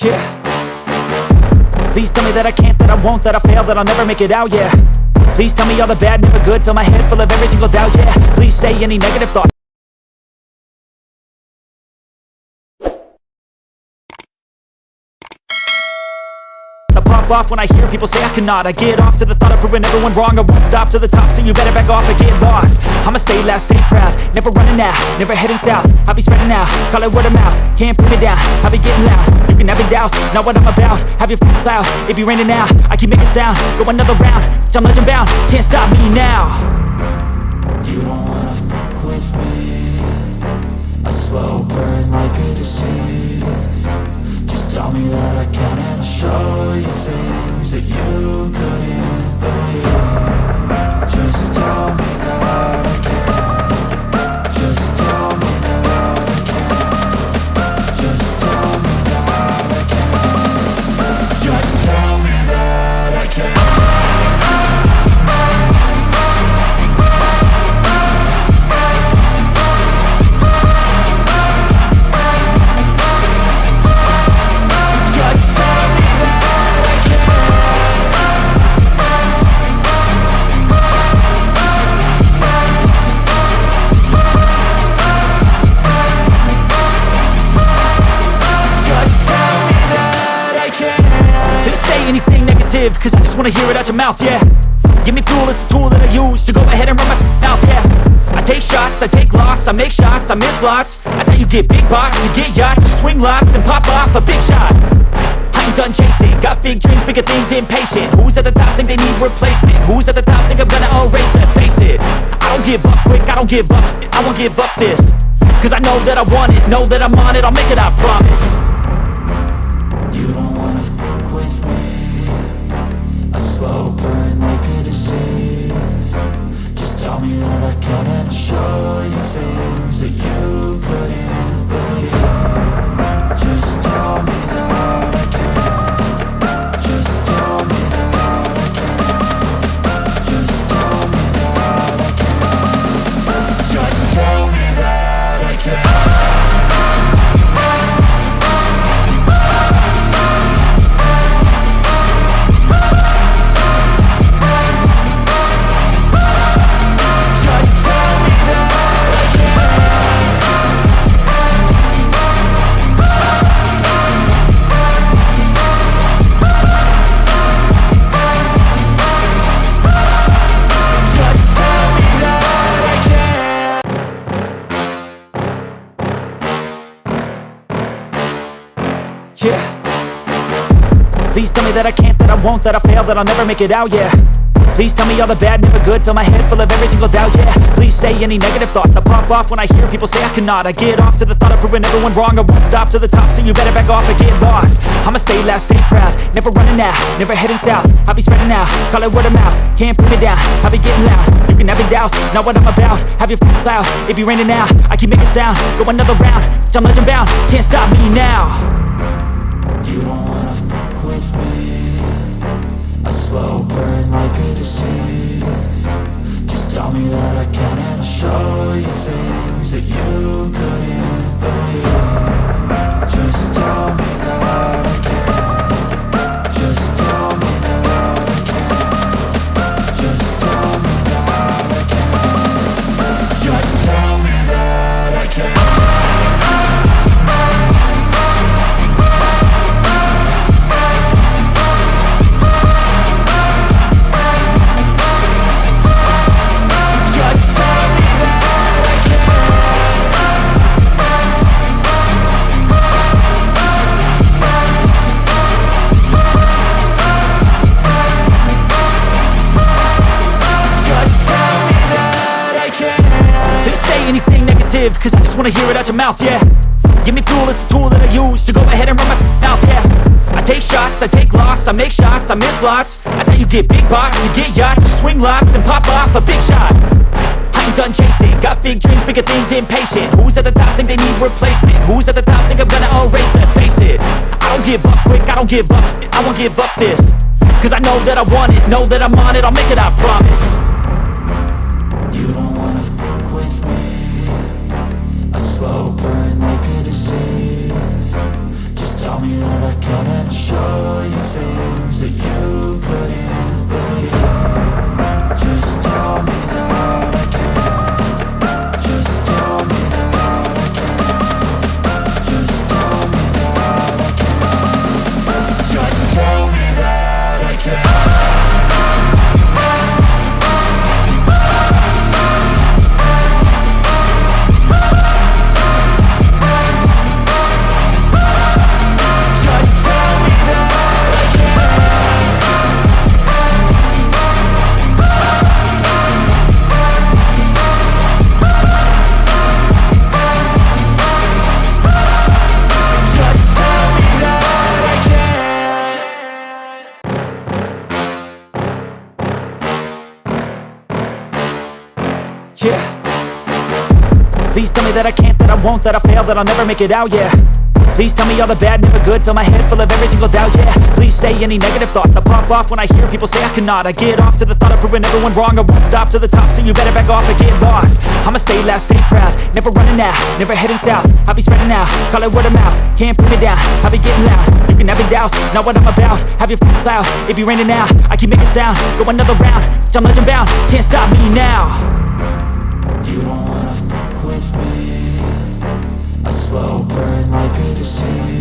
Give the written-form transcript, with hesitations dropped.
Yeah. Please tell me that I can't, that I won't, that I fail, that I'll never make it out, yeah. Please tell me all the bad, never good, fill my head full of every single doubt, yeah. Please say any negative thoughts. I pop off when I hear people say I cannot. I get off to the thought of proving everyone wrong. I won't stop to the top, so you better back off and get lost. I'ma stay loud, stay proud, never running out, never heading south. I'll be spreading out, call it word of mouth. Can't put me down, I'll be getting loud. You can have it douse, not what I'm about. Have your cloud, it be raining now. I keep making sound, go another round. I'm legend bound, can't stop me now. You don't wanna fuck with me. A slow burn like a disease. Just tell me that I can and I'll show you things that you couldn't believe. Just tell me that I can. Just tell me that I can. Just tell me that I can. Just tell me that I can. Cause I just wanna hear it out your mouth, yeah. Give me fuel, it's a tool that I use to go ahead and run my mouth, yeah. I take shots, I take loss, I make shots, I miss lots. That's how you get big box, you get yachts, you swing lots and pop off a big shot. I ain't done chasing, got big dreams, bigger things, impatient. Who's at the top think they need replacement? Who's at the top think I'm gonna erase, let's face it. I don't give up quick, I don't give up, I won't give up this. Cause I know that I want it, know that I'm on it, I'll make it, I promise. You don't wanna fuck with me. A slow burn like a disease. Just tell me that I can and I'll show you things that you couldn't believe. Just tell me that I can. Just tell me that I can. Just tell me that I can. Just tell me that I can. Yeah. Please tell me that I can't, that I won't, that I fail, that I'll never make it out, yeah. Please tell me all the bad, never good, fill my head full of every single doubt, yeah. Please say any negative thoughts. I pop off when I hear people say I cannot. I get off to the thought of proving everyone wrong. I won't stop to the top, so you better back off and get lost. I'ma stay loud, stay proud, never running out, never heading south. I'll be spreading out, call it word of mouth. Can't put me down, I'll be getting loud. You can have it douse, not what I'm about. Have your cloud, it be raining now. I keep making sound, go another round. I'm legend bound, can't stop me now. You don't wanna fuck with me. A slow burn like a disease. Just tell me that I can and I'll show you things that you couldn't believe. Just tell me that I can. Just tell me that I can. Just tell me that I can. Just tell me that I can. Cause I just wanna hear it out your mouth, yeah. Give me fuel, it's a tool that I use to go ahead and run my mouth, yeah. I take shots, I take loss, I make shots, I miss lots. That's how you get big box, you get yachts, you swing lots and pop off a big shot. I ain't done chasing, got big dreams, bigger things, impatient. Who's at the top think they need replacement? Who's at the top think I'm gonna erase, let's face it. I don't give up quick, I don't give up, I won't give up this. Cause I know that I want it, know that I'm on it, I'll make it, I promise. You don't wanna fuck with me. A slow burn like a disease. Just tell me that I can Please tell me that I can't, that I won't, that I fail, that I'll never make it out, yeah. Please tell me all the bad, never good. Fill my head full of every single doubt, yeah. Please say any negative thoughts. I pop off when I hear people say I cannot. I get off to the thought of proving everyone wrong. I won't stop to the top, so you better back off and get lost. I'ma stay loud, stay proud, never running out, never heading south. I'll be spreading out, call it word of mouth. Can't put me down, I'll be getting loud. You can have your doubts, not what I'm about. Have your cloud, it be raining now. I keep making sound, go another round. I'm legend bound, can't stop me now. You don't wanna fuck with me. A slow burn like a disease.